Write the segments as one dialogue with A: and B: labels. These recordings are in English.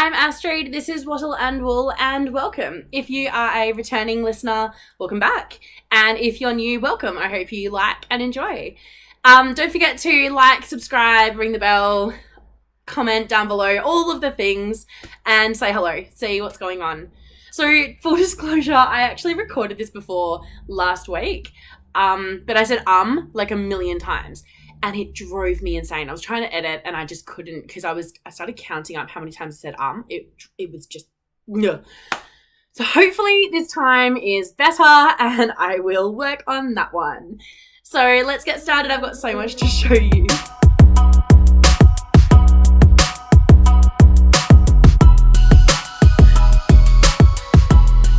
A: I'm Astrid, this is Wattle and Wool, and welcome. If you are a returning listener, welcome back. And if you're new, welcome. I hope you like and enjoy. Don't forget to like, subscribe, ring the bell, comment down below, all of the things, and say hello, see what's going on. So, full disclosure, I actually recorded this before last week, but I said like a million times. And it drove me insane. I was trying to edit and I just couldn't because I started counting up how many times I said It was just, no. So hopefully this time is better and I will work on that one. So let's get started. I've got so much to show you.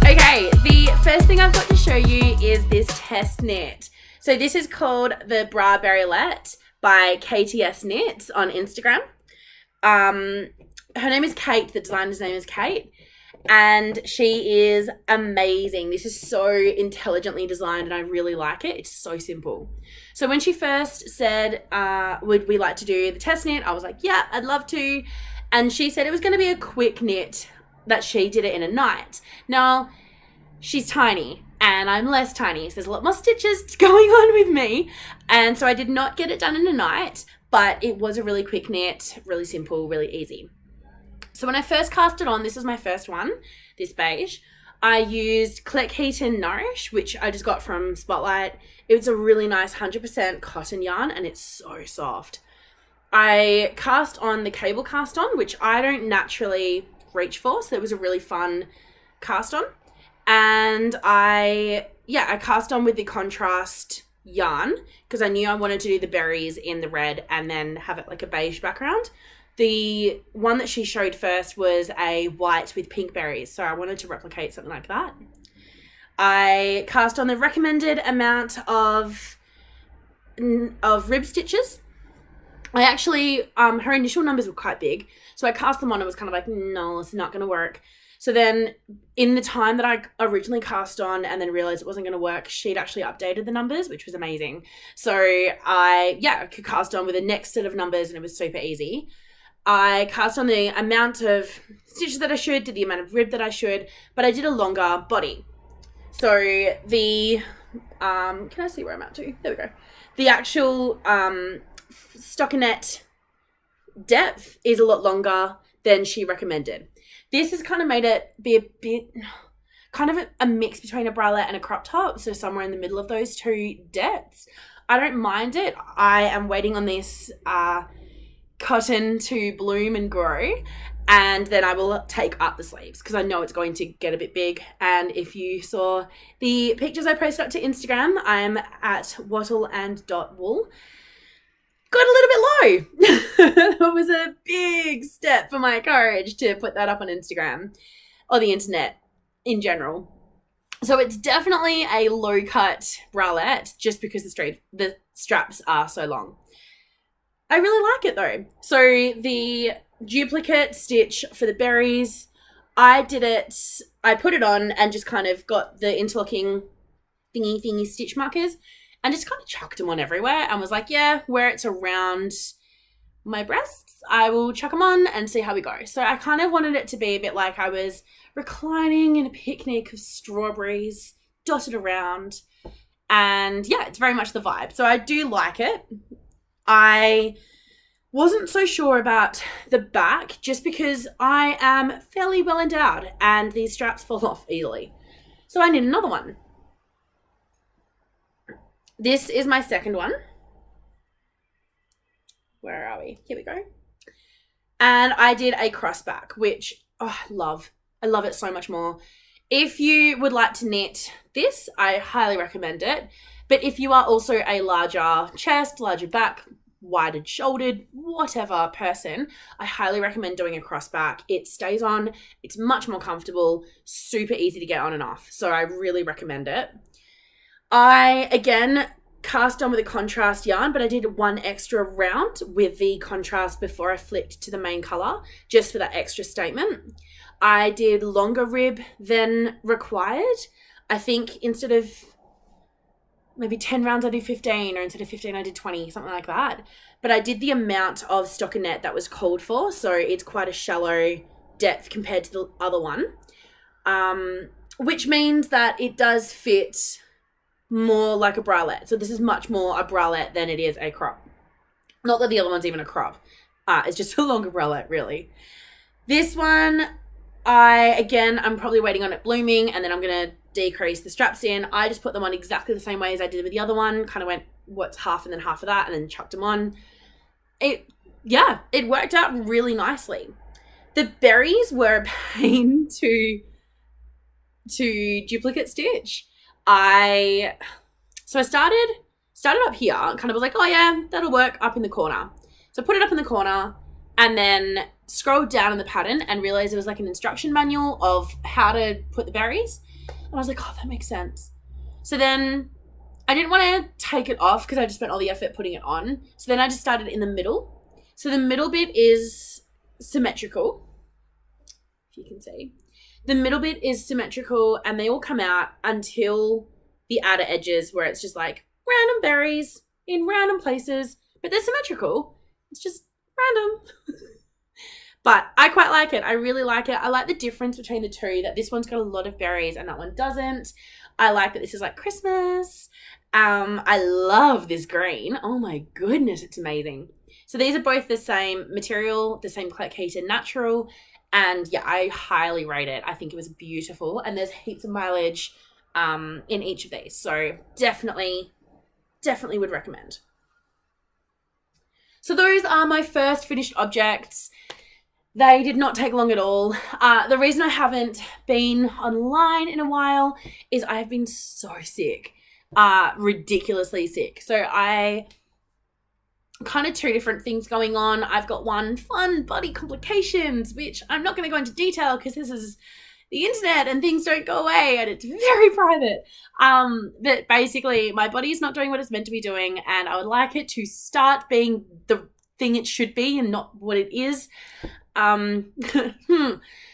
A: Okay, the first thing I've got to show you is this test knit. So this is called the Braberrylette by KTS Knits on Instagram. Her name is Kate. The designer's name is Kate. And she is amazing. This is so intelligently designed and I really like it. It's so simple. So when she first said, would we like to do the test knit? I was like, yeah, I'd love to. And she said it was going to be a quick knit, that she did it in a night. Now, she's tiny. And I'm less tiny, so there's a lot more stitches going on with me. And so I did not get it done in a night, but it was a really quick knit, really simple, really easy. So when I first cast it on, this is my first one, this beige, I used Cleckheaton Nourish, which I just got from Spotlight. It was a really nice 100% cotton yarn and it's so soft. I cast on the cable cast on, which I don't naturally reach for, so it was a really fun cast on. And I cast on with the contrast yarn because I knew I wanted to do the berries in the red and then have it like a beige background. The one that she showed first was a white with pink berries, so I wanted to replicate something like that. I cast on the recommended amount of rib stitches. I actually, her initial numbers were quite big, so I cast them on and was kind of like, no, it's not going to work. So then in the time that I originally cast on and then realized it wasn't going to work, she'd actually updated the numbers, which was amazing. So I could cast on with the next set of numbers and it was super easy. I cast on the amount of stitches that I should, did the amount of rib that I should, but I did a longer body. So the, can I see where I'm at to? There we go. The actual stockinette depth is a lot longer than she recommended. This has kind of made it be a bit, kind of a mix between a bralette and a crop top. So somewhere in the middle of those two depths. I don't mind it. I am waiting on this cotton to bloom and grow. And then I will take up the sleeves because I know it's going to get a bit big. And if you saw the pictures I posted up to Instagram, I'm at wattle&.wool. Got a little bit low. It was a big step for my courage to put that up on Instagram or the internet in general. So it's definitely a low cut bralette just because the straps are so long. I really like it though. So the duplicate stitch for the berries, I put it on and just kind of got the interlocking thingy stitch markers and just kind of chucked them on everywhere and was like, yeah, where it's around my breasts, I will chuck them on and see how we go. So I kind of wanted it to be a bit like I was reclining in a picnic of strawberries dotted around. And yeah, it's very much the vibe. So I do like it. I wasn't so sure about the back just because I am fairly well endowed and these straps fall off easily. So I need another one. This is my second one. Where are we? Here we go. And I did a crossback, which I love. I love it so much more. If you would like to knit this, I highly recommend it. But if you are also a larger chest, larger back, wider shouldered, whatever person, I highly recommend doing a crossback. It stays on. It's much more comfortable, super easy to get on and off. So I really recommend it. I, again, cast on with a contrast yarn, but I did one extra round with the contrast before I flicked to the main colour, just for that extra statement. I did longer rib than required. I think instead of maybe 10 rounds, I did 15, or instead of 15, I did 20, something like that. But I did the amount of stockinette that was called for, so it's quite a shallow depth compared to the other one, which means that it does fit more like a bralette. So this is much more a bralette than it is a crop. Not that the other one's even a crop. It's just a longer bralette, really. This one, I'm probably waiting on it blooming, and then I'm going to decrease the straps in. I just put them on exactly the same way as I did with the other one. Kind of went, what's half and then half of that, and then chucked them on. It worked out really nicely. The berries were a pain to duplicate stitch. I started up here, kind of was like, oh yeah, that'll work up in the corner. So I put it up in the corner and then scrolled down in the pattern and realized it was like an instruction manual of how to put the berries. And I was like, oh, that makes sense. So then I didn't want to take it off because I just spent all the effort putting it on. So then I just started in the middle. So the middle bit is symmetrical, if you can see. The middle bit is symmetrical and they all come out until the outer edges where it's just like random berries in random places, but they're symmetrical. It's just random. But I quite like it. I really like it. I like the difference between the two, that this one's got a lot of berries and that one doesn't. I like that this is like Christmas. I love this green. Oh my goodness, it's amazing. So these are both the same material, the same Cleckheaton natural. And yeah, I highly rate it. I think it was beautiful. And there's heaps of mileage in each of these. So definitely would recommend. So those are my first finished objects. They did not take long at all. The reason I haven't been online in a while is I have been so sick, ridiculously sick. So I kind of two different things going on. I've got one, fun body complications, which I'm not going to go into detail because this is the internet and things don't go away and it's very private. But basically my body is not doing what it's meant to be doing and I would like it to start being the thing it should be and not what it is.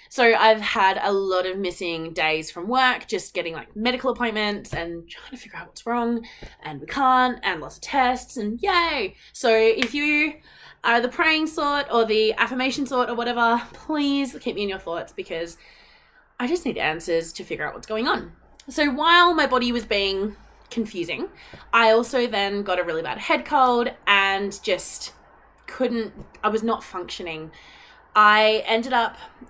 A: So I've had a lot of missing days from work, just getting like medical appointments and trying to figure out what's wrong, and we can't, and lots of tests, and yay. So if you are the praying sort or the affirmation sort or whatever, please keep me in your thoughts because I just need answers to figure out what's going on. So while my body was being confusing, I also then got a really bad head cold and just I was not functioning. I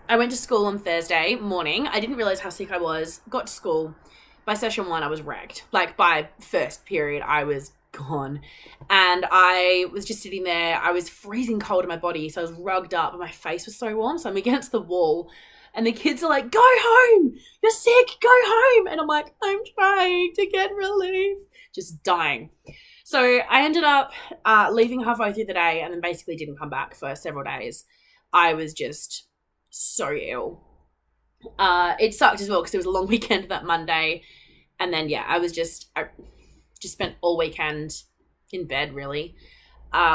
A: went to school on Thursday morning. I didn't realize how sick I was. Got to school. By session 1, I was wrecked. Like by first period, I was gone. And I was just sitting there. I was freezing cold in my body. So I was rugged up and my face was so warm. So I'm against the wall. And the kids are like, go home. You're sick. Go home. And I'm like, I'm trying to get relief. Just dying. So I ended up leaving halfway through the day and then basically didn't come back for several days. I was just so ill. It sucked as well because it was a long weekend that Monday. And then, yeah, I just spent all weekend in bed, really,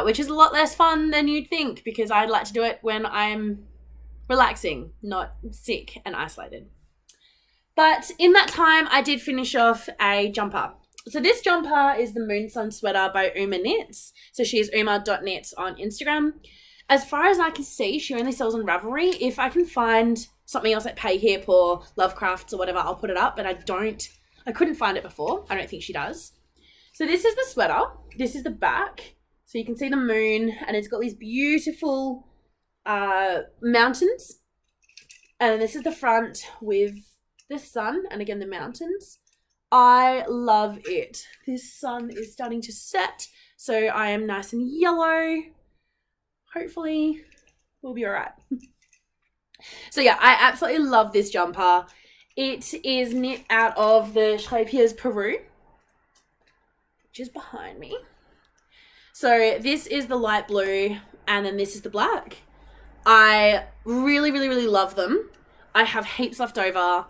A: which is a lot less fun than you'd think because I'd like to do it when I'm relaxing, not sick and isolated. But in that time, I did finish off a jumper. So this jumper is the Moonsun sweater by Uma Knits. So she is uma.knits on Instagram. As far as I can see, she only sells on Ravelry. If I can find something else like Payhip or Lovecrafts or whatever, I'll put it up. But I couldn't find it before. I don't think she does. So this is the sweater. This is the back. So you can see the moon and it's got these beautiful mountains. And this is the front with the sun and again the mountains. I love it. This sun is starting to set. So I am nice and yellow. Hopefully we'll be all right. So yeah, I absolutely love this jumper. It is knit out of the Schlapier's Peru, which is behind me. So this is the light blue and then this is the black. I really, really, really love them. I have heaps left over.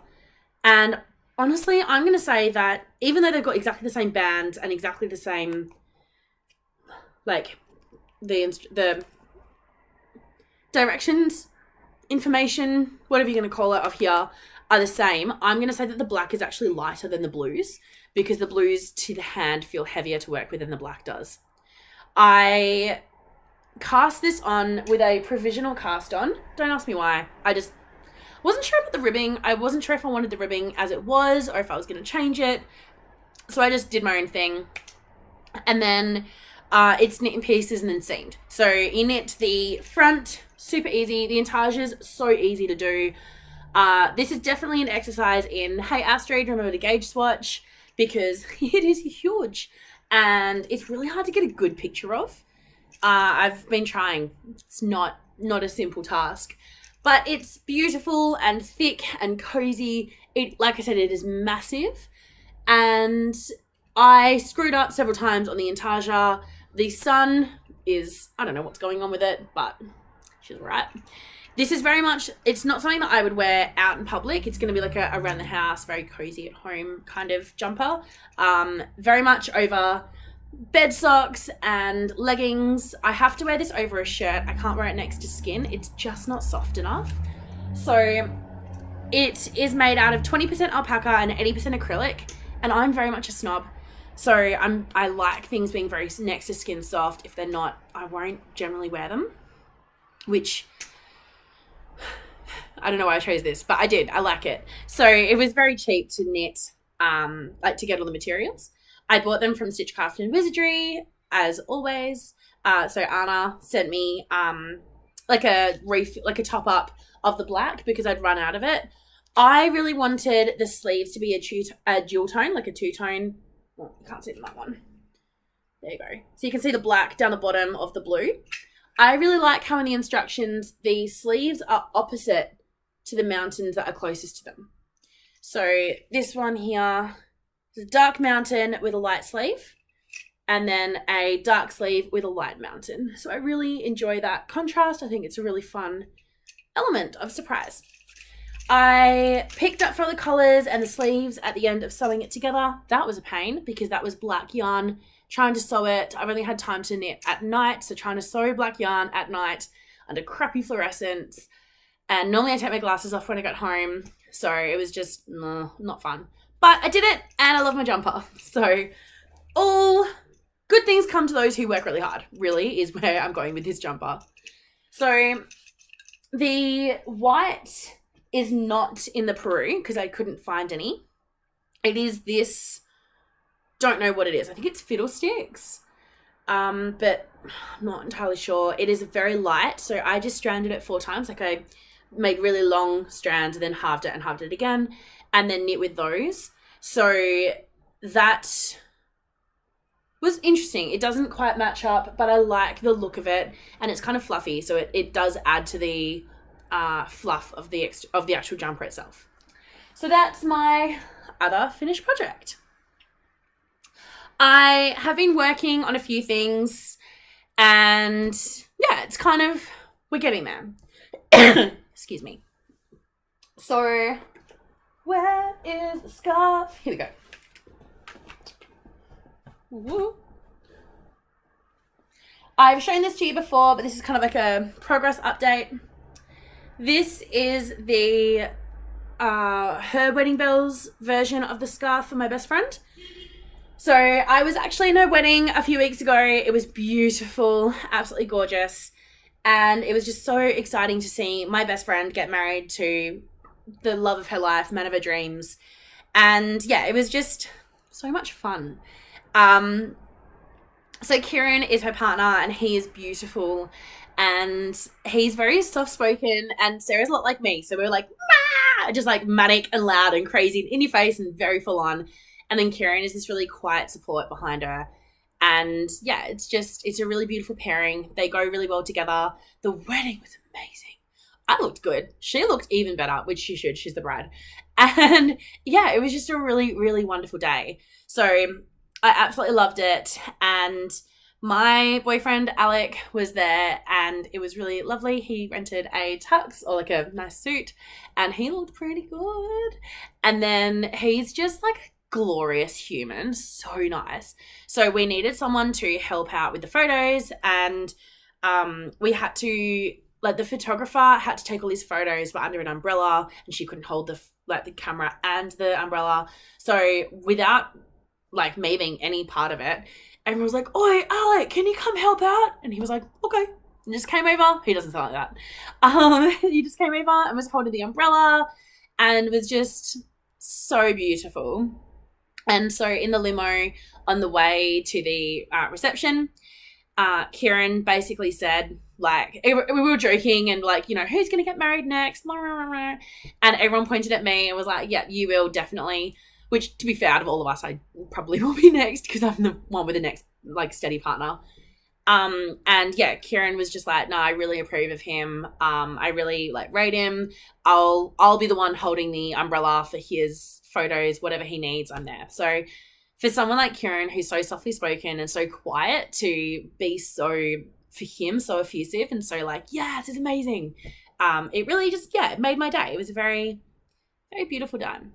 A: And honestly, I'm going to say that even though they've got exactly the same bands and exactly the same, like the directions, information, whatever you're going to call it of here are the same, I'm going to say that the black is actually lighter than the blues because the blues to the hand feel heavier to work with than the black does. I cast this on with a provisional cast on. Don't ask me why. Wasn't sure about the ribbing. I wasn't sure if I wanted the ribbing as it was or if I was going to change it. So I just did my own thing. And then it's knit in pieces and then seamed. So you knit the front, super easy. The intages, so easy to do. This is definitely an exercise in, hey Astrid, remember the gauge swatch, because it is huge and it's really hard to get a good picture of. I've been trying. It's not a simple task, but it's beautiful and thick and cozy. It, like I said, it is massive, and I screwed up several times on the intarsia. The sun is, I don't know what's going on with it, but she's all right. This is very much, it's not something that I would wear out in public. It's going to be like a around the house, very cozy at home kind of jumper. Very much over bed socks and leggings. I have to wear this over a shirt. I can't wear it next to skin. It's just not soft enough. So it is made out of 20% alpaca and 80% acrylic. And I'm very much a snob. So I like things being very next to skin soft. If they're not, I won't generally wear them, which I don't know why I chose this, but I did. I like it. So it was very cheap to knit, like to get all the materials. I bought them from Stitchcraft Wizardry, as always. So Anna sent me like a top up of the black because I'd run out of it. I really wanted the sleeves to be a dual tone, like a two-tone. Well, you can't see them, that one. There you go. So you can see the black down the bottom of the blue. I really like how in the instructions, the sleeves are opposite to the mountains that are closest to them. So this one here is a dark mountain with a light sleeve, and then a dark sleeve with a light mountain. So I really enjoy that contrast. I think it's a really fun element of surprise. I picked up for the collars and the sleeves at the end of sewing it together. That was a pain because that was black yarn. Trying to sew it, I've only had time to knit at night, so trying to sew black yarn at night under crappy fluorescence. And normally I take my glasses off when I got home, so it was just not fun. But I did it, and I love my jumper. So all good things come to those who work really hard, really, is where I'm going with this jumper. So the white is not in the Peru because I couldn't find any. It is this, don't know what it is. I think it's Fiddlesticks, but I'm not entirely sure. It is very light, so I just stranded it 4 times. Like I made really long strands and then halved it and halved it again and then knit with those. So that was interesting. It doesn't quite match up, but I like the look of it, and it's kind of fluffy, so it does add to the fluff of the actual jumper itself. So that's my other finished project. I have been working on a few things, and yeah, it's kind of, we're getting there. Excuse me. So where is the scarf? Here we go. Woo. I've shown this to you before, but this is kind of like a progress update. This is the her wedding bells version of the scarf for my best friend. So I was actually in her wedding a few weeks ago. It was beautiful, absolutely gorgeous. And it was just so exciting to see my best friend get married to the love of her life, man of her dreams. And yeah, it was just so much fun. So Kieran is her partner, and he is beautiful, and he's very soft-spoken, and Sarah's a lot like me. So we were like, "Mah!" Just like manic and loud and crazy and in your face and very full on. And then Kieran is this really quiet support behind her. And yeah, it's a really beautiful pairing. They go really well together. The wedding was amazing. I looked good. She looked even better, which she should. She's the bride. And yeah, it was just a really, really wonderful day. So I absolutely loved it. And my boyfriend, Alec, was there, and it was really lovely. He rented a tux, or like a nice suit, and he looked pretty good. And then he's just like glorious human, so nice. So we needed someone to help out with the photos, and we had to, like, the photographer had to take all these photos but under an umbrella, and she couldn't hold the camera and the umbrella. So without like me being any part of it, everyone was like, "Oi, Alec, can you come help out?" And he was like, "Okay." and just came over. He doesn't sound like that. He just came over and was holding the umbrella and was just so beautiful. And so in the limo on the way to the reception, Kieran basically said, like, we were joking and like, you know, who's going to get married next? And everyone pointed at me and was like, yeah, you will definitely. Which, to be fair, out of all of us, I probably will be next because I'm the one with the next, like, steady partner. And yeah, Kieran was just like, no, I really approve of him. I really like rate him. I'll be the one holding the umbrella for his photos, whatever he needs, I'm there. So for someone like Kieran, who's so softly spoken and so quiet, to be so, for him, so effusive and so like, yeah, this is amazing. It really just, yeah, it made my day. It was a very, very beautiful time.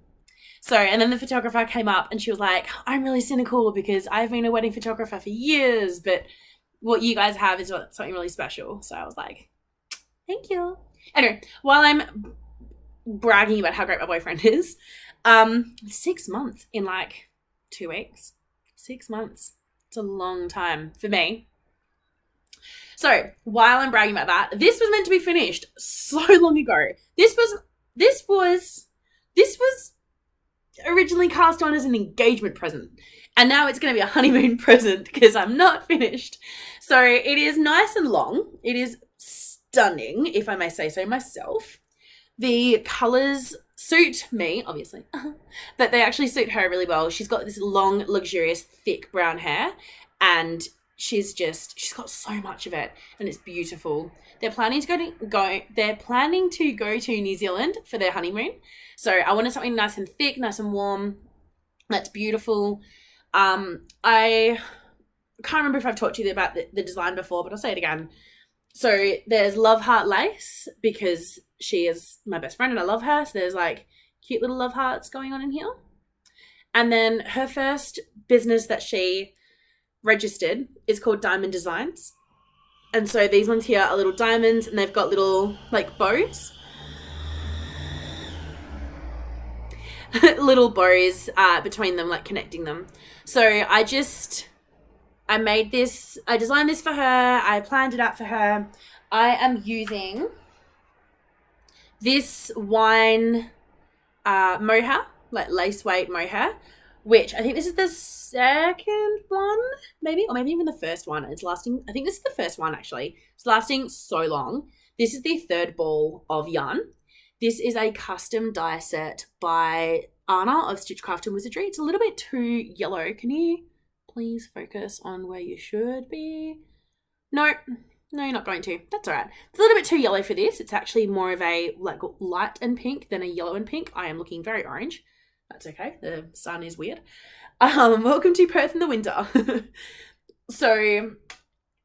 A: So, and then the photographer came up and she was like, I'm really cynical because I've been a wedding photographer for years, but what you guys have is something really special. So I was like, thank you. Anyway, while I'm bragging about how great my boyfriend is, 6 months in like 2 weeks. 6 months. It's a long time for me. So while I'm bragging about that, this was meant to be finished so long ago. This was originally cast on as an engagement present, and now it's going to be a honeymoon present because I'm not finished. So it is nice and long. It is stunning, if I may say so myself. The colours suit me, obviously, but they actually suit her really well. She's got this long, luxurious, thick brown hair, and she's got so much of it, and it's beautiful. They're planning to go to New Zealand for their honeymoon. So I wanted something nice and thick, nice and warm. That's beautiful. I can't remember if I've talked to you about the design before, but I'll say it again. So there's love heart lace because she is my best friend and I love her. So there's like cute little love hearts going on in here. And then her first business that she registered is called Diamond Designs. And so these ones here are little diamonds and they've got little like bows. Little bows between them, like connecting them. So I designed this for her. I planned it out for her. I am using this wine mohair, like lace weight mohair, which I think this is the second one, maybe, or maybe even the first one. It's lasting, I think this is the first one actually. It's lasting so long. This is the third ball of yarn. This is a custom die set by Anna of Stitchcraft Wizardry. It's a little bit too yellow. Can you please focus on where you should be? No, you're not going to. That's all right. It's a little bit too yellow for this. It's actually more of a like light and pink than a yellow and pink. I am looking very orange. That's okay. The sun is weird. Welcome to Perth in the winter. So,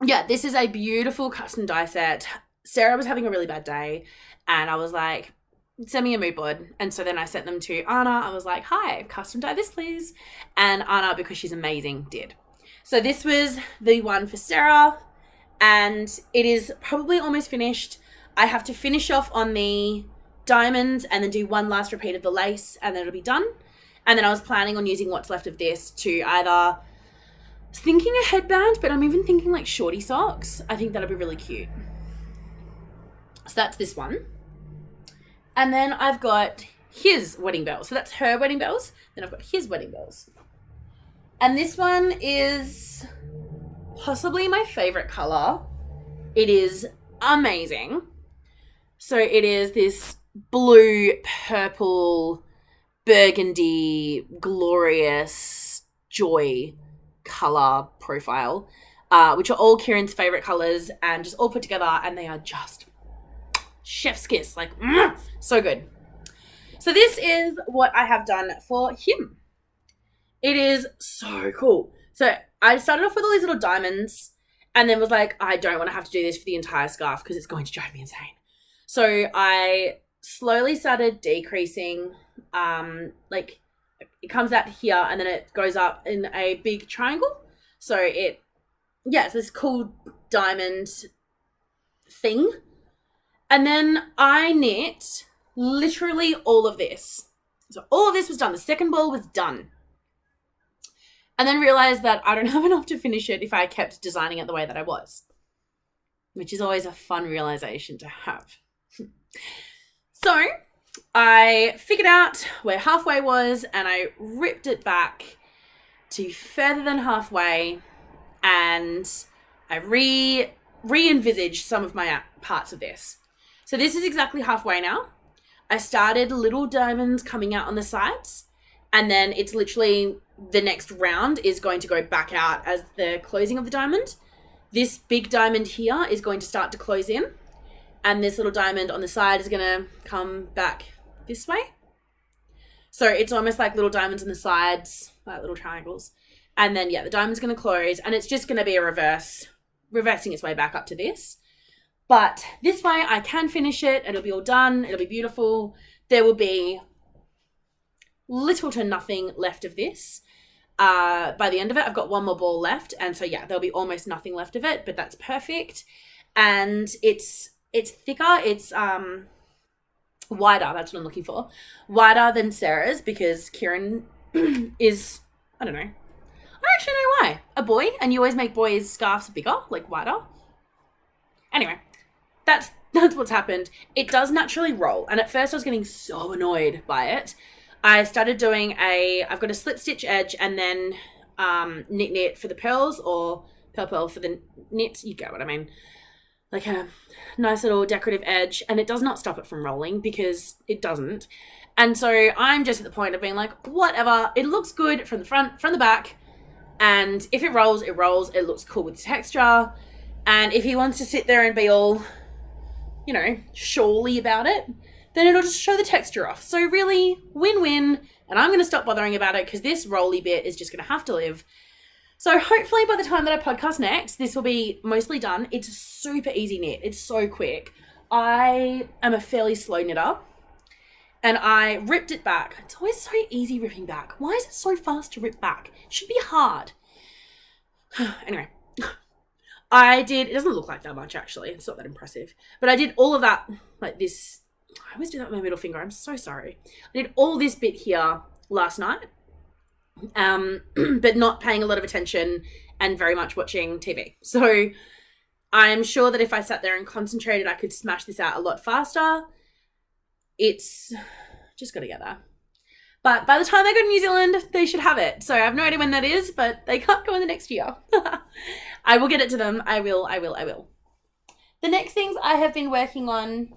A: yeah, this is a beautiful custom die set. Sarah was having a really bad day, and I was like, send me a mood board. And so then I sent them to Anna. I was like, hi, custom die this, please. And Anna, because she's amazing, did. So this was the one for Sarah, and it is probably almost finished. I have to finish off on the diamonds and then do one last repeat of the lace, and then it'll be done. And then I was planning on using what's left of this to either, I was thinking a headband, but I'm even thinking like shorty socks. I think that'll be really cute. So that's this one. And then I've got his wedding bells. So that's her wedding bells. Then I've got his wedding bells. And this one is possibly my favorite color. It is amazing. So it is this blue, purple, burgundy, glorious joy color profile, which are all Kieran's favorite colors and just all put together, and they are just chef's kiss, like so good. So this is what I have done for him. It is so cool. So I started off with all these little diamonds and then was like, I don't want to have to do this for the entire scarf because it's going to drive me insane. So I slowly started decreasing, like it comes out here and then it goes up in a big triangle. So it's this cool diamond thing. And then I knit literally all of this. So all of this was done. The second ball was done. And then realized that I don't have enough to finish it if I kept designing it the way that I was. which is always a fun realization to have. So I figured out where halfway was and I ripped it back to further than halfway, and I re-envisaged some of my parts of this. So this is exactly halfway now. I started little diamonds coming out on the sides, and then it's literally the next round is going to go back out as the closing of the diamond. This big diamond here is going to start to close in, and this little diamond on the side is going to come back this way. So it's almost like little diamonds on the sides, like little triangles. And then, yeah, the diamond's going to close, and it's just going to be a reversing its way back up to this. But this way I can finish it. It'll be all done. It'll be beautiful. There will be little to nothing left of this. By the end of it, I've got one more ball left. And so, yeah, there'll be almost nothing left of it, but that's perfect. And it's thicker. It's wider. That's what I'm looking for. Wider than Sarah's, because Kieran is, I don't know. I actually know why. A boy, and you always make boys' scarves bigger, like wider. Anyway, that's what's happened. It does naturally roll, and at first I was getting so annoyed by it. I started doing I've got a slip stitch edge and then knit for the pearls, or pearl for the knit. You get what I mean. Like a nice little decorative edge, and it does not stop it from rolling, because it doesn't. And so I'm just at the point of being like, whatever, it looks good from the front, from the back, and if it rolls, it rolls. It looks cool with the texture. And if he wants to sit there and be all, you know, shawly about it, then it'll just show the texture off. So really, win-win, and I'm going to stop bothering about it, because this rolly bit is just going to have to live. So hopefully by the time that I podcast next, this will be mostly done. It's a super easy knit. It's so quick. I am a fairly slow knitter, and I ripped it back. It's always so easy ripping back. Why is it so fast to rip back? It should be hard. Anyway, it doesn't look like that much, actually. It's not that impressive. But I did all of that, like this. I always do that with my middle finger. I'm so sorry. I did all this bit here last night, but not paying a lot of attention and very much watching TV. So I'm sure that if I sat there and concentrated, I could smash this out a lot faster. It's just got to get there. But by the time they go to New Zealand, they should have it. So I have no idea when that is, but they can't go in the next year. I will get it to them. I will. The next things I have been working on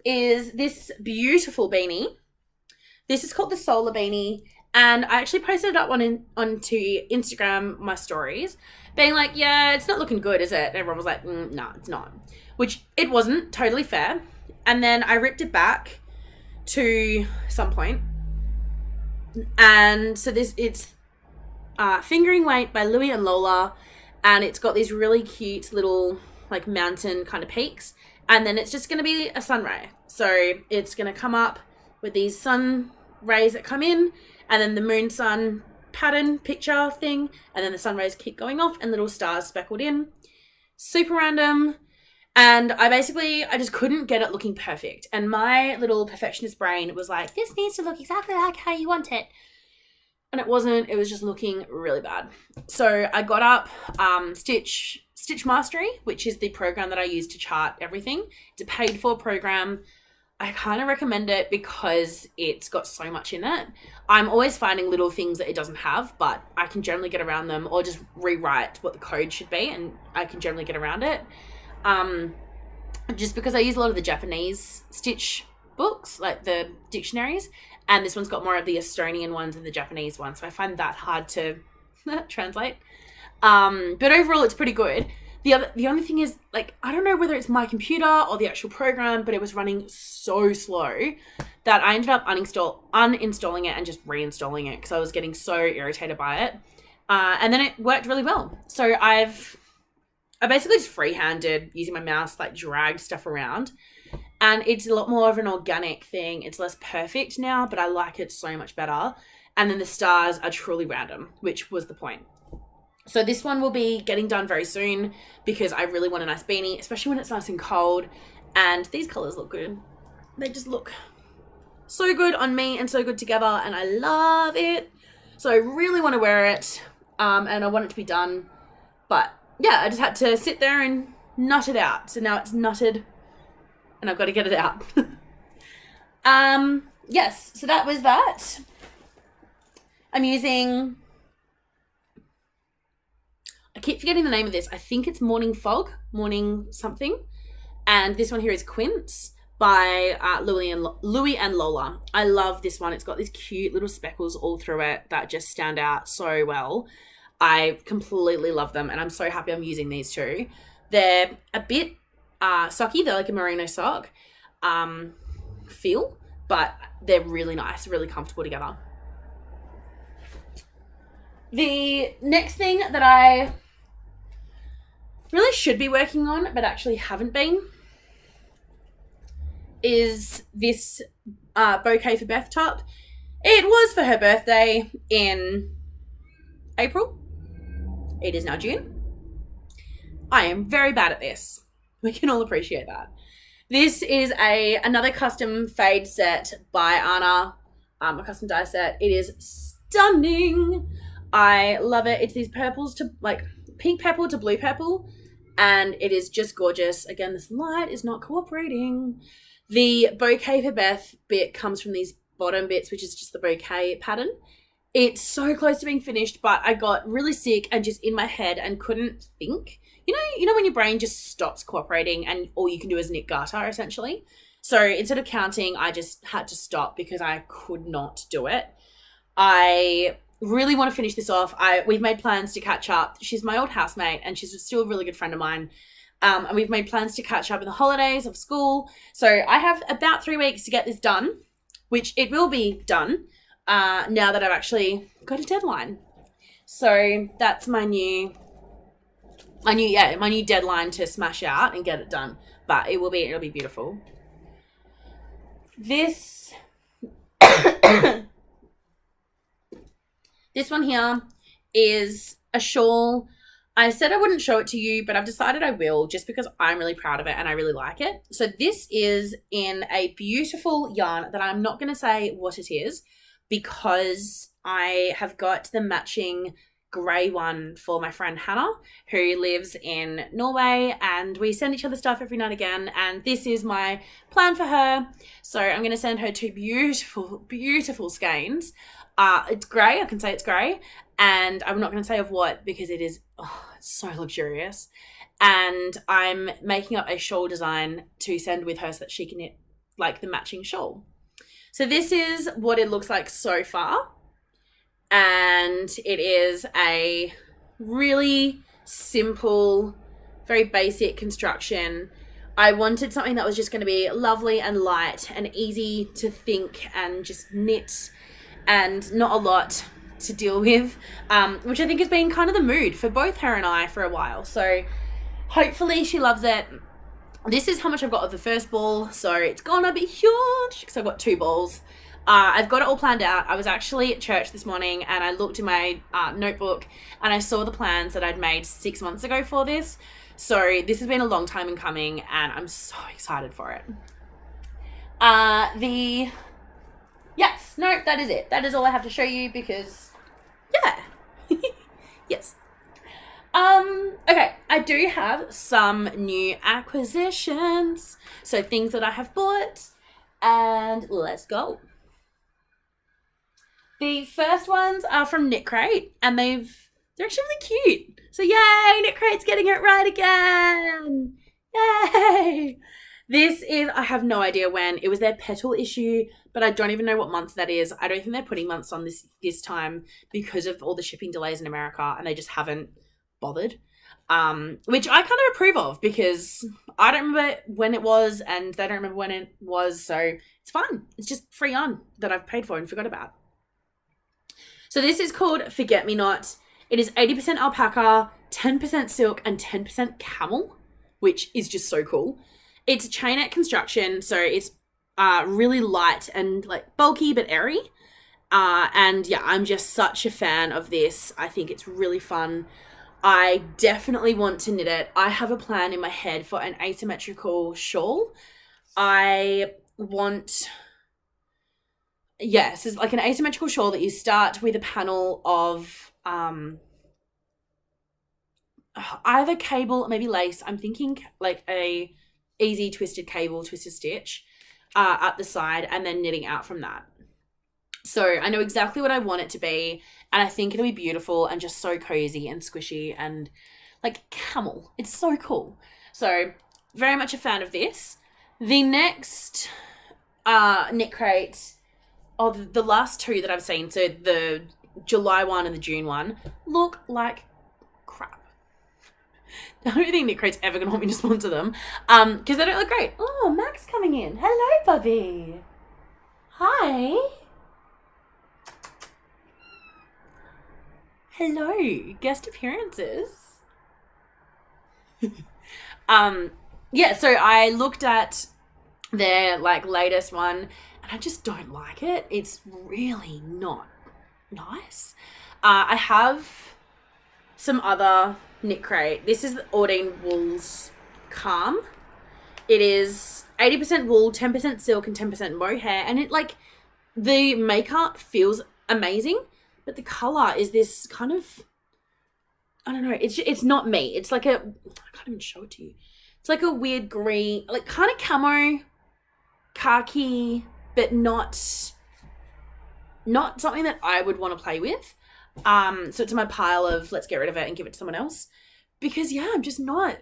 A: is this beautiful beanie. This is called the Solar Beanie, and I actually posted it up onto Instagram, my stories, being like, yeah, it's not looking good, is it? And everyone was like, no, it's not. Which it wasn't, totally fair. And then I ripped it back to some point. And so it's Fingering Weight by Louie and Lola, and it's got these really cute little like mountain kind of peaks, and then it's just going to be a sun ray. So it's going to come up with these sun rays that come in, and then the moon sun pattern picture thing, and then the sun rays keep going off and little stars speckled in. Super random. And I just couldn't get it looking perfect. And my little perfectionist brain was like, this needs to look exactly like how you want it. And it wasn't. It was just looking really bad. So I got up Stitch Mastery, which is the program that I use to chart everything. It's a paid for program. I kind of recommend it because it's got so much in it. I'm always finding little things that it doesn't have, but I can generally get around them, or just rewrite what the code should be, and I can generally get around it. Just because I use a lot of the Japanese stitch books, like the dictionaries, and this one's got more of the Estonian ones and the Japanese ones, so I find that hard to translate. But overall, it's pretty good. The only thing is, like, I don't know whether it's my computer or the actual program, but it was running so slow that I ended up uninstalling it and just reinstalling it because I was getting so irritated by it. And then it worked really well. So I basically just freehanded using my mouse, like dragged stuff around, and it's a lot more of an organic thing. It's less perfect now, but I like it so much better. And then the stars are truly random, which was the point. So this one will be getting done very soon because I really want a nice beanie, especially when it's nice and cold. And these colors look good. They just look so good on me and so good together, and I love it. So I really want to wear it, and I want it to be done, but yeah, I just had to sit there and nut it out. So now it's nutted and I've got to get it out. Yes, so that was that. I'm using, I keep forgetting the name of this. I think it's Morning Fog, Morning something. And this one here is Quince by Louie and Lola. I love this one. It's got these cute little speckles all through it that just stand out so well. I completely love them, and I'm so happy I'm using these too. They're a bit socky. They're like a merino sock feel, but they're really nice, really comfortable together. The next thing that I really should be working on, but actually haven't been, is this Bouquet for Beth top. It was for her birthday in April. It is now June. I am very bad at this. We can all appreciate that. This is another custom fade set by Anna, a custom dye set. It is stunning. I love it. It's these purples to like pink purple to blue purple, and it is just gorgeous. Again, this light is not cooperating. The Bouquet for Beth bit comes from these bottom bits, which is just the bouquet pattern. It's so close to being finished, but I got really sick and just in my head and couldn't think. You know when your brain just stops cooperating and all you can do is knit garter, essentially? So instead of counting, I just had to stop because I could not do it. I really want to finish this off. We've made plans to catch up. She's my old housemate and she's still a really good friend of mine. And we've made plans to catch up in the holidays of school. So I have about 3 weeks to get this done, which it will be done now that I've actually got a deadline. So that's my new deadline to smash out and get it done. But it'll be beautiful. This this one here is a shawl. I said I wouldn't show it to you, but I've decided I will just because I'm really proud of it and I really like it. So this is in a beautiful yarn that I'm not going to say what it is because I have got the matching grey one for my friend Hannah, who lives in Norway, and we send each other stuff every now and again, and this is my plan for her. So I'm going to send her 2 beautiful, beautiful skeins. It's grey. I can say it's grey. And I'm not going to say of what because it is so luxurious. And I'm making up a shawl design to send with her so that she can knit like the matching shawl. So this is what it looks like so far. And it is a really simple, very basic construction. I wanted something that was just going to be lovely and light and easy to think and just knit and not a lot to deal with, which I think has been kind of the mood for both her and I for a while. So hopefully she loves it. This is how much I've got of the first ball, so it's gonna be huge because I've got 2 balls. I've got it all planned out. I was actually at church this morning and I looked in my notebook and I saw the plans that I'd made 6 months ago for this. So this has been a long time in coming and I'm so excited for it. Yes, no, that is it. That is all I have to show you because, yeah. Yes. Okay, I do have some new acquisitions. So things that I have bought, and let's go. The first ones are from Knit Crate, and they're actually really cute. So yay, Knit Crate's getting it right again. Yay. This is, I have no idea when. It was their petal issue, but I don't even know what month that is. I don't think they're putting months on this time because of all the shipping delays in America, and they just haven't bothered. Which I kind of approve of because I don't remember when it was and they don't remember when it was, so it's fine. It's just free yarn that I've paid for and forgot about. So this is called Forget Me Not. It is 80% alpaca, 10% silk, and 10% camel, which is just so cool. It's a chainette construction, so it's really light and like bulky but airy. And yeah, I'm just such a fan of this. I think it's really fun. I definitely want to knit it. I have a plan in my head for an asymmetrical shawl. I want, yes, it's like an asymmetrical shawl that you start with a panel of either cable, maybe lace. I'm thinking like a easy twisted cable, twisted stitch up the side, and then knitting out from that. So I know exactly what I want it to be, and I think it'll be beautiful and just so cozy and squishy and like camel. It's so cool. So very much a fan of this. The next knit crate of the last two that I've seen, so the July one and the June one, look like crap. I don't think Knit Crate's ever going to want me to sponsor them because they don't look great. Oh, Mac's coming in. Hello, Bubby. Hi. Hello. Guest appearances. Yeah, so I looked at their like latest one and I just don't like it. It's really not nice. I have some other knit crate. This is the Ordine Wool's Calm. It is 80% wool, 10% silk, and 10% mohair. And it like the makeup feels amazing, but the color is this kind of, I don't know. It's not me. It's like I can't even show it to you. It's like a weird green, like kind of camo, khaki, but not something that I would want to play with. So it's in my pile of let's get rid of it and give it to someone else because yeah, I'm just not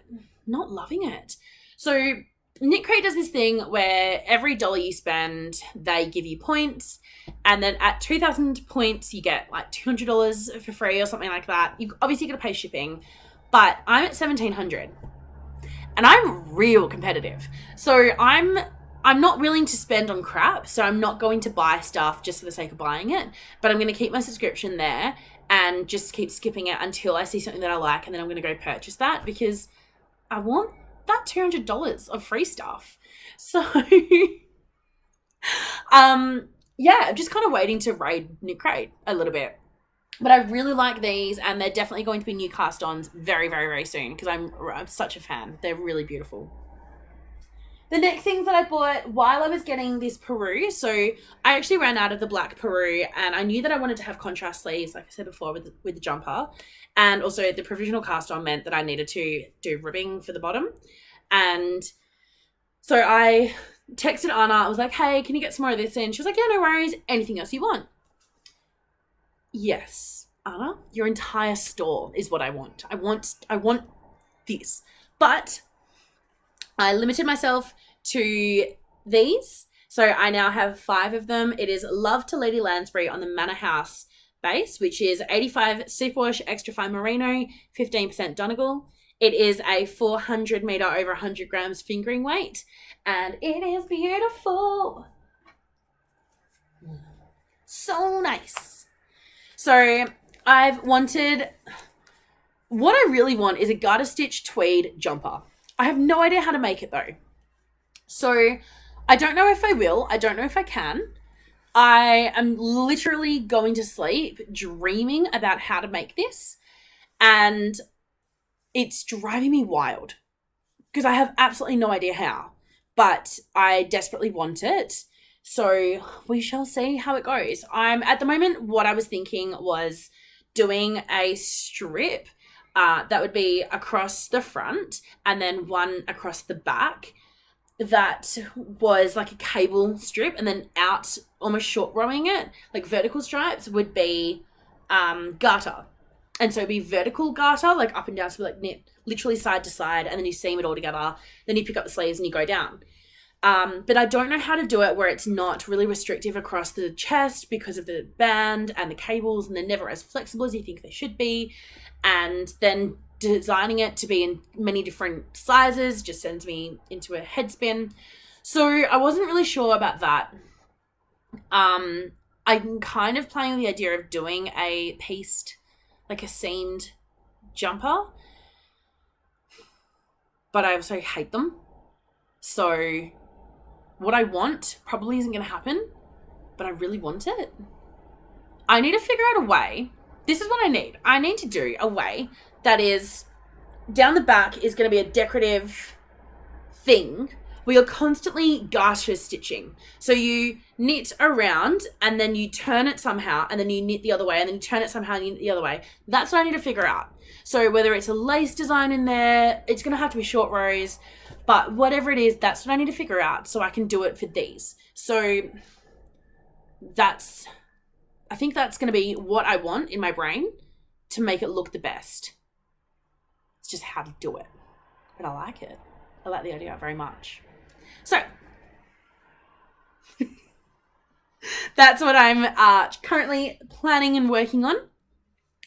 A: loving it. So Knit Crate does this thing where every dollar you spend, they give you points, and then at 2,000 points, you get like $200 for free or something like that. You obviously got to pay shipping, but I'm at 1,700, and I'm real competitive. So I'm not willing to spend on crap, so I'm not going to buy stuff just for the sake of buying it, but I'm going to keep my subscription there and just keep skipping it until I see something that I like, and then I'm going to go purchase that because I want that $200 of free stuff. So, yeah, I'm just kind of waiting to raid Knit Crate a little bit. But I really like these, and they're definitely going to be new cast-ons very, very, very soon because I'm such a fan. They're really beautiful. The next things that I bought while I was getting this Peru, so I actually ran out of the black Peru, and I knew that I wanted to have contrast sleeves, like I said before, with the jumper. And also the provisional cast on meant that I needed to do ribbing for the bottom. And so I texted Anna. I was like, hey, can you get some more of this in? She was like, yeah, no worries. Anything else you want? Yes, Anna, your entire store is what I want. I want this. But I limited myself to these. So I now have 5 of them. It is Love to Lady Lansbury on the Manor House Base, which is 85 superwash extra fine merino, 15% Donegal. It is a 400 meter over 100 grams fingering weight, and it is beautiful. So nice. So what I really want is a garter stitch tweed jumper. I have no idea how to make it though. So I don't know if I will. I don't know if I can. I am literally going to sleep dreaming about how to make this, and it's driving me wild because I have absolutely no idea how, but I desperately want it. So we shall see how it goes. At the moment, what I was thinking was doing a strip that would be across the front and then one across the back that was like a cable strip, and then out almost short rowing it, like vertical stripes, would be garter. And so it'd be vertical garter, like up and down, so like knit literally side to side, and then you seam it all together. Then you pick up the sleeves and you go down. But I don't know how to do it where it's not really restrictive across the chest because of the band and the cables, and they're never as flexible as you think they should be. And then designing it to be in many different sizes just sends me into a head spin. So I wasn't really sure about that. I'm kind of playing with the idea of doing a pieced, like a seamed jumper, but I also hate them. So what I want probably isn't going to happen, but I really want it. I need to figure out a way. This is what I need. I need to do a way that is down the back is going to be a decorative thing we are constantly garter stitching. So you knit around and then you turn it somehow and then you knit the other way and then you turn it somehow and you knit the other way. That's what I need to figure out. So whether it's a lace design in there, it's going to have to be short rows, but whatever it is, that's what I need to figure out so I can do it for these. So I think that's going to be what I want in my brain to make it look the best. It's just how to do it. But I like it. I like the idea very much. So that's what I'm currently planning and working on.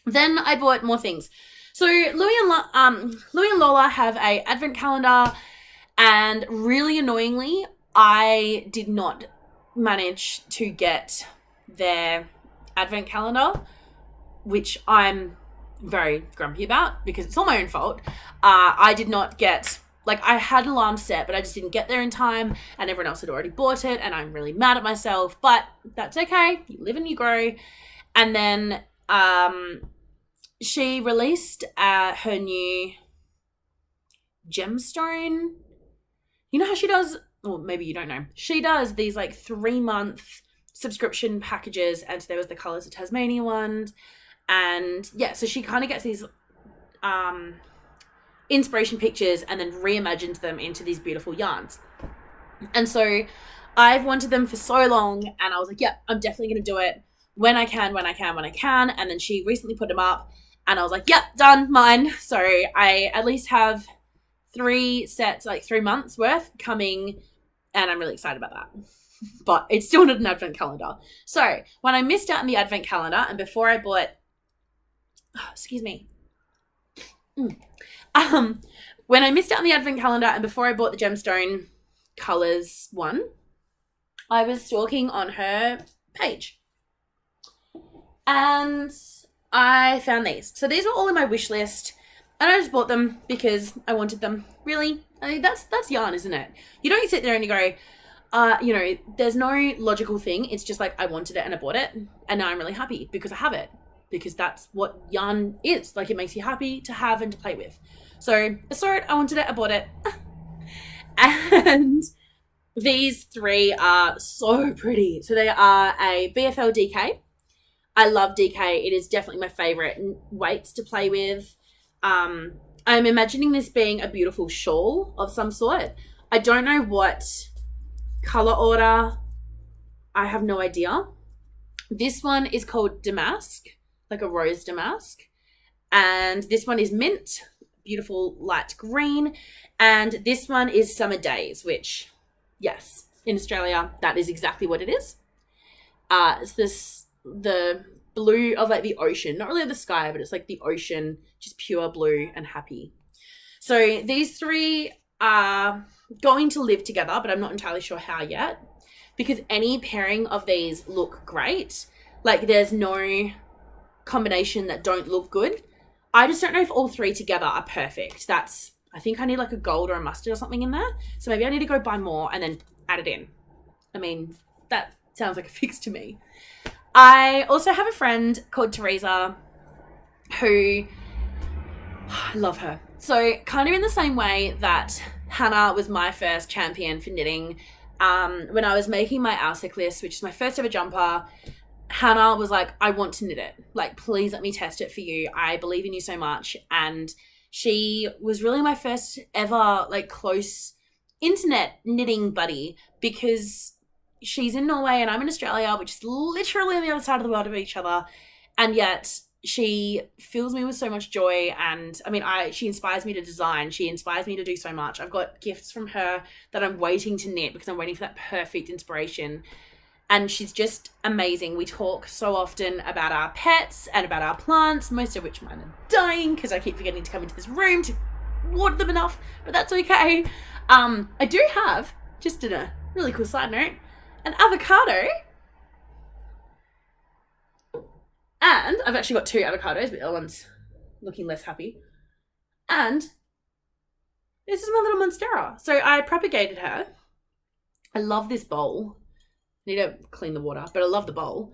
A: Then I bought more things. So Louie and Lola have a advent calendar, and really annoyingly, I did not manage to get their advent calendar, which I'm very grumpy about because it's all my own fault. I did not get, like, I had alarms set, but I just didn't get there in time, and everyone else had already bought it, and I'm really mad at myself, but that's okay. You live and you grow. And then she released her new gemstone. You know how she does, or maybe you don't know, she does these like 3-month subscription packages, and so there was the Colours of Tasmania one, and yeah, so she kind of gets these inspiration pictures and then reimagines them into these beautiful yarns. And so I've wanted them for so long, and I was like, yeah, I'm definitely going to do it when I can. And then she recently put them up, and I was like, yep, done, mine. So I at least have 3 sets, like 3 months worth coming, and I'm really excited about that. But it's still not an advent calendar. So when I missed out on the advent calendar, and before I bought, when I missed out on the advent calendar and before I bought the gemstone colours one, I was stalking on her page, and I found these. So these were all in my wish list, and I just bought them because I wanted them. Really, I mean, that's yarn, isn't it? You don't sit there and you go, you know, there's no logical thing. It's just like, I wanted it and I bought it, and now I'm really happy because I have it, because that's what yarn is. Like, it makes you happy to have and to play with. So I saw it, I wanted it, I bought it. And these 3 are so pretty. So they are a BFL DK. I love DK. It is definitely my favorite weights to play with. I'm imagining this being a beautiful shawl of some sort. I don't know what color order. I have no idea. This one is called Damask, like a rose damask. And this one is mint, beautiful light green. And this one is Summer Days, which, yes, in Australia, that is exactly what it is. It's the blue of like the ocean, not really the sky, but it's like the ocean, just pure blue and happy. So these 3 are going to live together, but I'm not entirely sure how yet, because any pairing of these look great. Like, there's no combination that don't look good. I just don't know if all 3 together are perfect. I think I need like a gold or a mustard or something in there. So maybe I need to go buy more and then add it in. I mean, that sounds like a fix to me. I also have a friend called Teresa who, I love her. So kind of in the same way that Hannah was my first champion for knitting. When I was making my Alsec list, which is my first ever jumper, Hannah was like, I want to knit it. Like, please let me test it for you. I believe in you so much. And she was really my first ever like close internet knitting buddy, because she's in Norway and I'm in Australia, which is literally on the other side of the world of each other. And yet she fills me with so much joy. And I mean, she inspires me to design. She inspires me to do so much. I've got gifts from her that I'm waiting to knit because I'm waiting for that perfect inspiration. And she's just amazing. We talk so often about our pets and about our plants, most of which mine are dying because I keep forgetting to come into this room to water them enough, but that's okay. I do have, just in a really cool side note, an avocado. And I've actually got 2 avocados, but the other one's looking less happy. And this is my little monstera. So I propagated her. I love this bowl. I need to clean the water, but I love the bowl.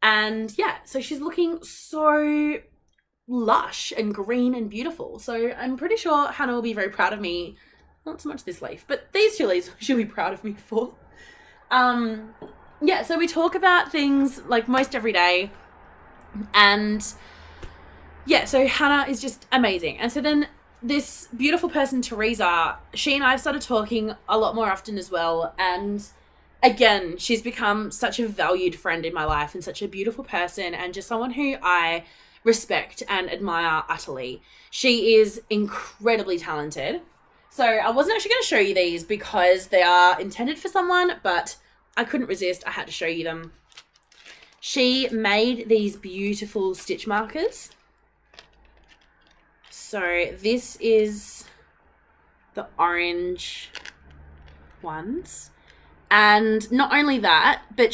A: And yeah, so she's looking so lush and green and beautiful. So I'm pretty sure Hannah will be very proud of me not so much this leaf, but these 2 leaves she'll be proud of me for. Yeah, so we talk about things like most every day. And yeah, so Hannah is just amazing. And so then this beautiful person, Teresa, she and I have started talking a lot more often as well. And again, she's become such a valued friend in my life and such a beautiful person and just someone who I respect and admire utterly. She is incredibly talented. So I wasn't actually going to show you these because they are intended for someone, but I couldn't resist. I had to show you them. She made these beautiful stitch markers. So this is the orange ones. And not only that, but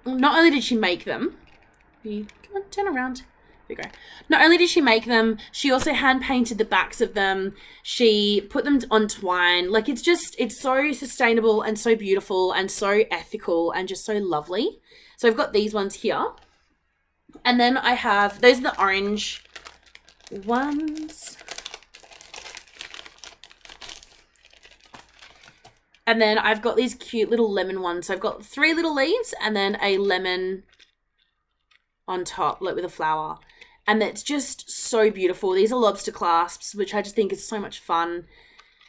A: not only did she make them, come on, turn around. There you go. Not only did she make them, she also hand painted the backs of them. She put them on twine. Like it's so sustainable and so beautiful and so ethical and just so lovely. So I've got these ones here. And then I have, those are the orange ones. And then I've got these cute little lemon ones. So I've got 3 little leaves and then a lemon on top, like with a flower. And it's just so beautiful. These are lobster clasps, which I just think is so much fun.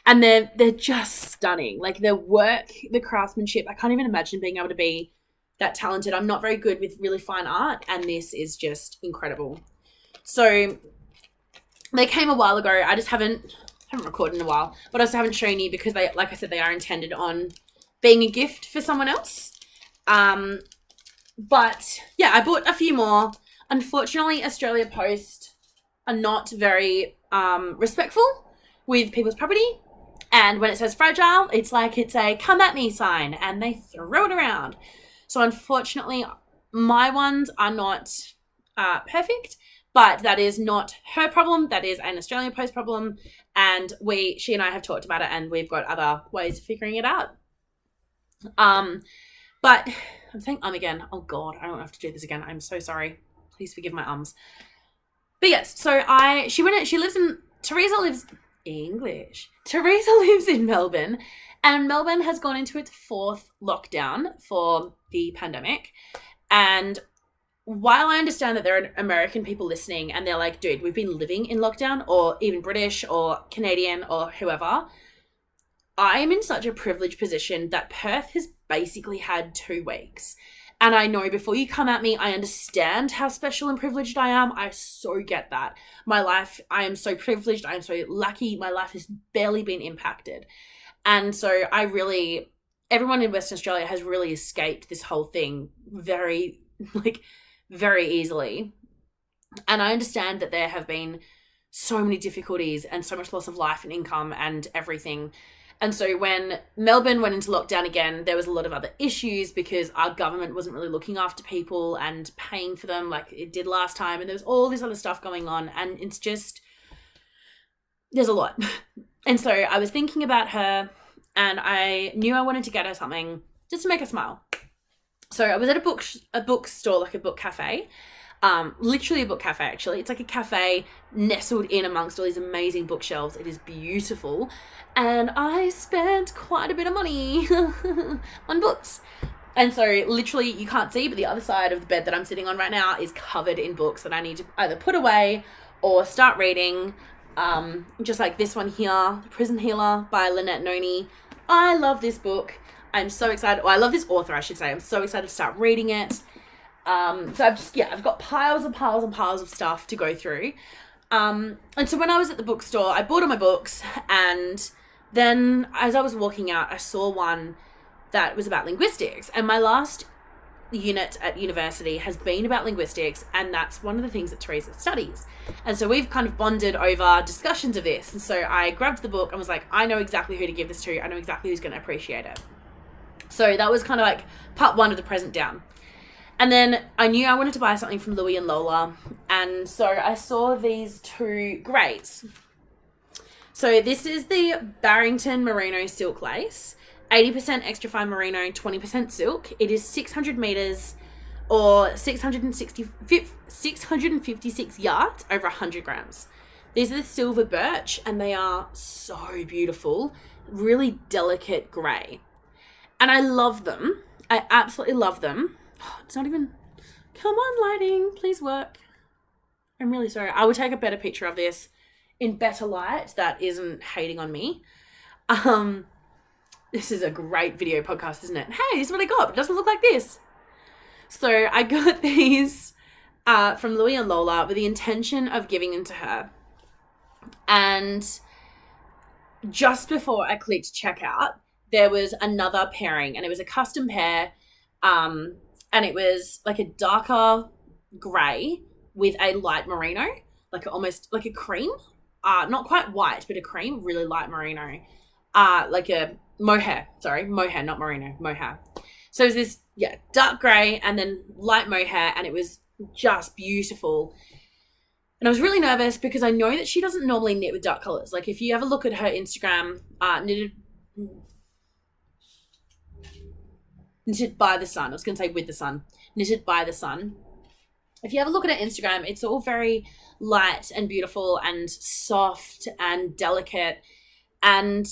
A: And they're just stunning. Like their work, the craftsmanship, I can't even imagine being able to be that talented. I'm not very good with really fine art, and this is just incredible. So they came a while ago. I just haven't recorded in a while, but I also haven't shown you because they, like I said, they are intended on being a gift for someone else. But yeah, I bought a few more. Unfortunately, Australia Post are not very respectful with people's property. And when it says fragile, it's like it's a come at me sign and they throw it around. So unfortunately, my ones are not perfect, but that is not her problem. That is an Australian Post problem. And she and I have talked about it and we've got other ways of figuring it out. But I'm saying again. Oh God, I don't have to do this again. I'm so sorry. Please forgive my ums. But yes, so Teresa lives in Melbourne, and Melbourne has gone into its 4th lockdown for the pandemic. And while I understand that there are American people listening and they're like, dude, we've been living in lockdown, or even British or Canadian or whoever, I am in such a privileged position that Perth has basically had 2 weeks. And I know before you come at me, I understand how special and privileged I am. I so get that. My life, I am so privileged. I am so lucky. My life has barely been impacted. And so everyone in Western Australia has really escaped this whole thing very easily. And I understand that there have been so many difficulties and so much loss of life and income and everything. And so when Melbourne went into lockdown again, there was a lot of other issues because our government wasn't really looking after people and paying for them like it did last time. And there was all this other stuff going on. And it's just, there's a lot. And so I was thinking about her and I knew I wanted to get her something just to make her smile. So I was at a bookstore, like a book cafe. Literally a book cafe, actually. It's like a cafe nestled in amongst all these amazing bookshelves. It is beautiful. And I spent quite a bit of money on books. And so literally you can't see, but the other side of the bed that I'm sitting on right now is covered in books that I need to either put away or start reading. Just like this one here, The Prison Healer by Lynette Noni. I love this book. I'm so excited. Well, I love this author, I should say. I'm so excited to start reading it. So I've got piles and piles and piles of stuff to go through. And so when I was at the bookstore, I bought all my books, and then as I was walking out, I saw one that was about linguistics, and my last unit at university has been about linguistics, and that's one of the things that Teresa studies. And so we've kind of bonded over discussions of this. And so I grabbed the book and was like, I know exactly who to give this to. I know exactly who's going to appreciate it. So that was kind of like part 1 of the present down. And then I knew I wanted to buy something from Louie and Lola. And so I saw these 2 greys. So this is the Barrington Merino Silk Lace. 80% extra fine merino, 20% silk. It is 600 meters or 656 yards over 100 grams. These are the Silver Birch, and they are so beautiful. Really delicate grey. And I love them. I absolutely love them. Oh, it's not even... Come on, lighting. Please work. I'm really sorry. I will take a better picture of this in better light that isn't hating on me. This is a great video podcast, isn't it? Hey, this is what I got. It doesn't look like this. So I got these from Louie and Lola with the intention of giving them to her. And just before I clicked checkout, there was another pairing, and it was a custom pair. And it was like a darker grey with a light merino, like almost like a cream. Not quite white, but a cream, really light merino. Like a mohair, not merino, mohair. So it was this, dark grey and then light mohair, and it was just beautiful. And I was really nervous because I know that she doesn't normally knit with dark colours. Like if you ever look at her Instagram, knitted by the sun. I was going to say with the sun. Knitted by the sun. If you ever look at her Instagram, it's all very light and beautiful and soft and delicate. And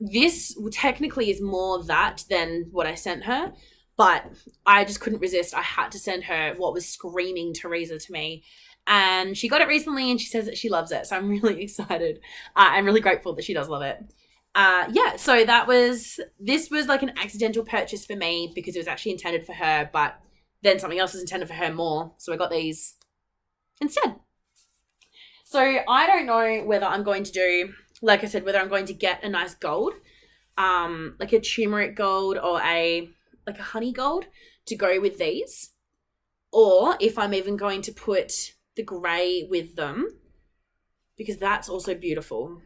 A: this technically is more that than what I sent her. But I just couldn't resist. I had to send her what was screaming Teresa to me. And she got it recently and she says that she loves it. So I'm really excited. I'm really grateful that she does love it. So this was like an accidental purchase for me because it was actually intended for her, but then something else was intended for her more. So I got these instead. So I don't know whether I'm going to do, like I said, whether I'm going to get a nice gold, like a turmeric gold or like a honey gold to go with these, or if I'm even going to put the grey with them, because that's also beautiful,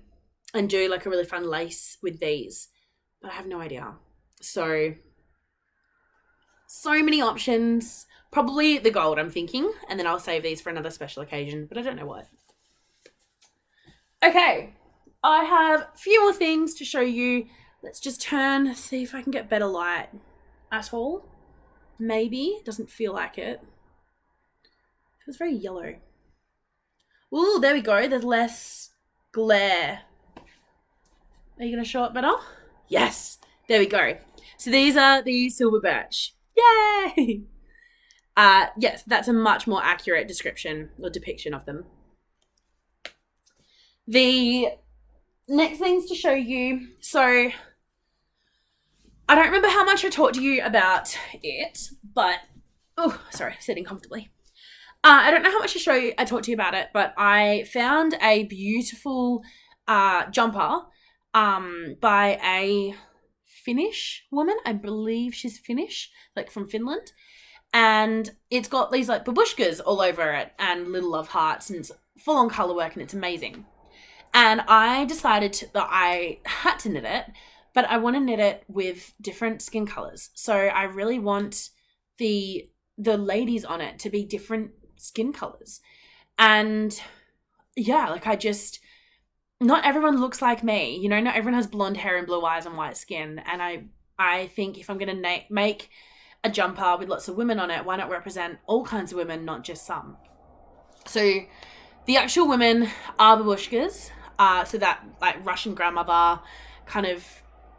A: and do like a really fun lace with these, but I have no idea. So many options. Probably the gold, I'm thinking, and then I'll save these for another special occasion, but I don't know what. Okay, I have a few more things to show you. Let's just turn, see if I can get better light at all. Maybe. Doesn't feel like it. Feels very yellow. Ooh, there we go. There's less glare. Are you going to show it better? Yes. There we go. So these are the Silver Birch. Yay! Yes, that's a much more accurate description or depiction of them. The next things to show you. So I don't remember how much I talked to you about it, but sitting comfortably. I don't know how much I talked to you about it, but I found a beautiful jumper by a Finnish woman. I believe she's Finnish, like from Finland. And it's got these like babushkas all over it and little love hearts, and it's full on colour work, and it's amazing. And I decided that I had to knit it, but I want to knit it with different skin colours. So I really want the ladies on it to be different skin colours. And yeah, like not everyone looks like me, you know, not everyone has blonde hair and blue eyes and white skin. And I think if I'm going to make a jumper with lots of women on it, why not represent all kinds of women, not just some? So the actual women are babushkas, so that like Russian grandmother kind of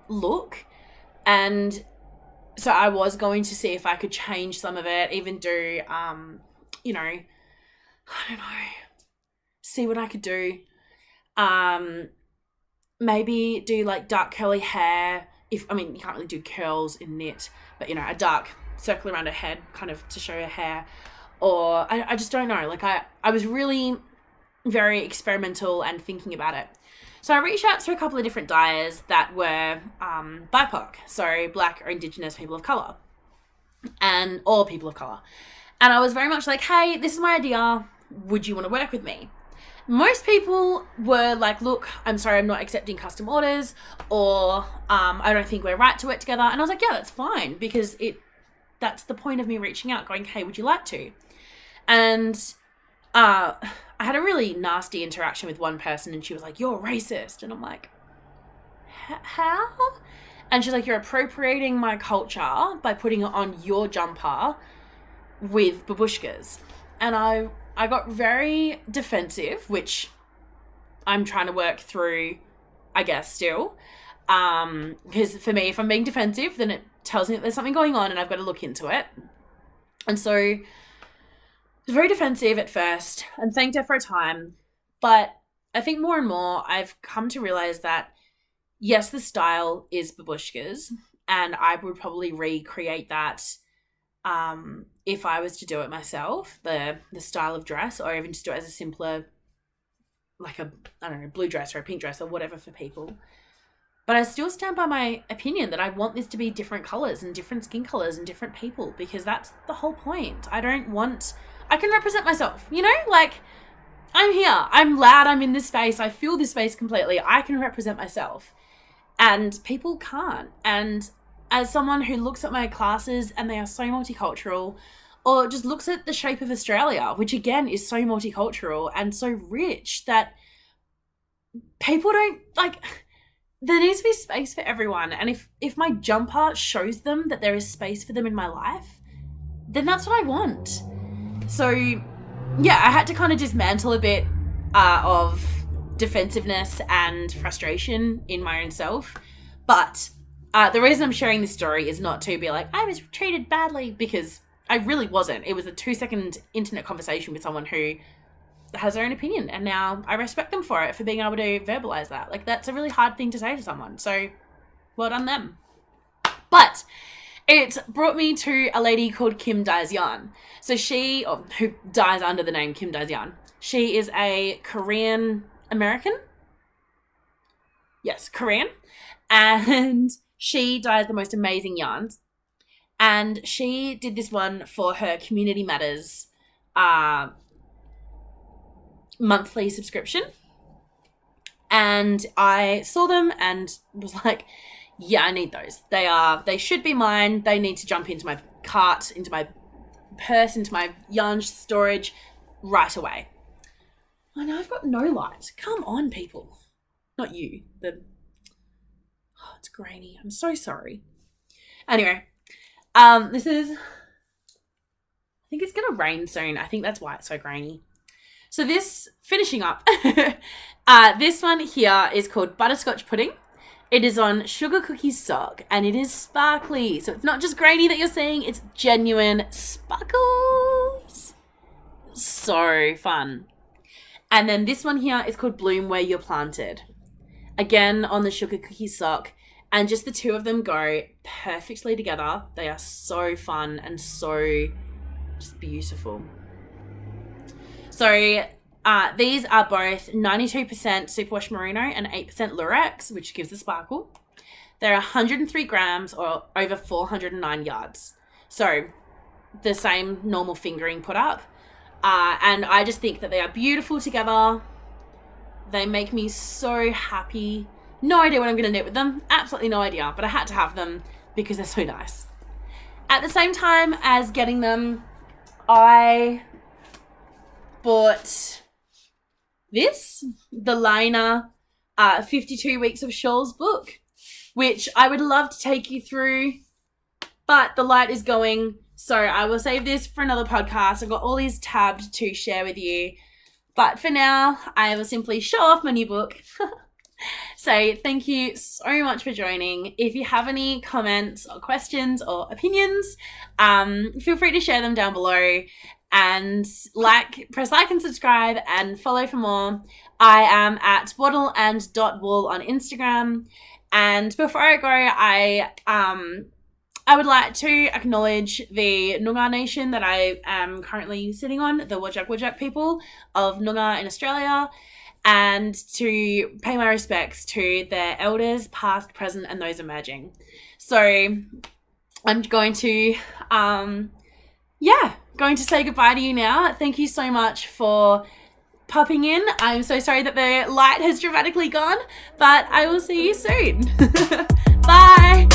A: look. And so I was going to see if I could change some of it, even do, I don't know, see what I could do. Maybe do like dark curly hair. You can't really do curls in knit, but you know, a dark circle around her head kind of to show her hair. Or I just don't know. Like I was really very experimental and thinking about it. So I reached out to a couple of different dyers that were BIPOC, so Black or Indigenous people of colour, and all people of colour. And I was very much like, hey, this is my idea. Would you want to work with me? Most people were like, look, I'm sorry, I'm not accepting custom orders, or I don't think we're right to work together. And I was like, yeah, that's fine, because that's the point of me reaching out, going, hey, would you like to? And I had a really nasty interaction with one person, and she was like, you're racist. And I'm like, how? And she's like, you're appropriating my culture by putting it on your jumper with babushkas. And I got very defensive, which I'm trying to work through, I guess, still. Because for me, if I'm being defensive, then it tells me that there's something going on and I've got to look into it. And so I was very defensive at first and thanked her for her time. But I think more and more I've come to realize that, yes, the style is babushkas, and I would probably recreate that if I was to do it myself, the style of dress, or even just do it as a simpler, like a, I don't know, blue dress or a pink dress or whatever for people. But I still stand by my opinion that I want this to be different colours and different skin colours and different people, because that's the whole point. I can represent myself, you know? Like, I'm here, I'm loud, I'm in this space, I feel this space completely, I can represent myself. And people can't. And as someone who looks at my classes and they are so multicultural, or just looks at the shape of Australia, which again is so multicultural and so rich, that people don't, like, there needs to be space for everyone. And if my jumper shows them that there is space for them in my life, then that's what I want. So yeah, I had to kind of dismantle a bit of defensiveness and frustration in my own self. But the reason I'm sharing this story is not to be like, I was treated badly, because I really wasn't. It was a 2-second internet conversation with someone who has their own opinion, and now I respect them for it, for being able to verbalize that. Like, that's a really hard thing to say to someone, so well done them. But it brought me to a lady called Kim Dyes Yarn. So she, who dies under the name Kim Dyes Yarn, she is a Korean American. Yes, Korean. And she dyes the most amazing yarns. And she did this one for her Community Matters monthly subscription. And I saw them and was like, yeah, I need those. They should be mine. They need to jump into my cart, into my purse, into my yarn storage right away. I know I've got no light. Come on, people. Not you. It's grainy. I'm so sorry. Anyway, this is, I think it's going to rain soon. I think that's why it's so grainy. So this, finishing up, this one here is called Butterscotch Pudding. It is on Sugar Cookie Sock, and it is sparkly. So it's not just grainy that you're seeing, it's genuine sparkles. So fun. And then this one here is called Bloom Where You're Planted. Again, on the Sugar Cookie Sock. And just the two of them go perfectly together. They are so fun and so just beautiful. So these are both 92% superwash merino and 8% lurex, which gives the sparkle. They're 103 grams or over 409 yards. So the same normal fingering put up. And I just think that they are beautiful together. They make me so happy. No idea what I'm going to knit with them. Absolutely no idea. But I had to have them because they're so nice. At the same time as getting them, I bought this, the Liner 52 Weeks of Shawls book, which I would love to take you through, but the light is going, so I will save this for another podcast. I've got all these tabbed to share with you, but for now, I will simply show off my new book. So thank you so much for joining. If you have any comments or questions or opinions, feel free to share them down below. And press like and subscribe and follow for more. I am at Wattle and .wool on Instagram. And before I go, I would like to acknowledge the Noongar Nation that I am currently sitting on, the Whadjuk people of Noongar in Australia, and to pay my respects to their elders, past, present, and those emerging. So I'm going to, going to say goodbye to you now. Thank you so much for popping in. I'm so sorry that the light has dramatically gone, but I will see you soon. Bye.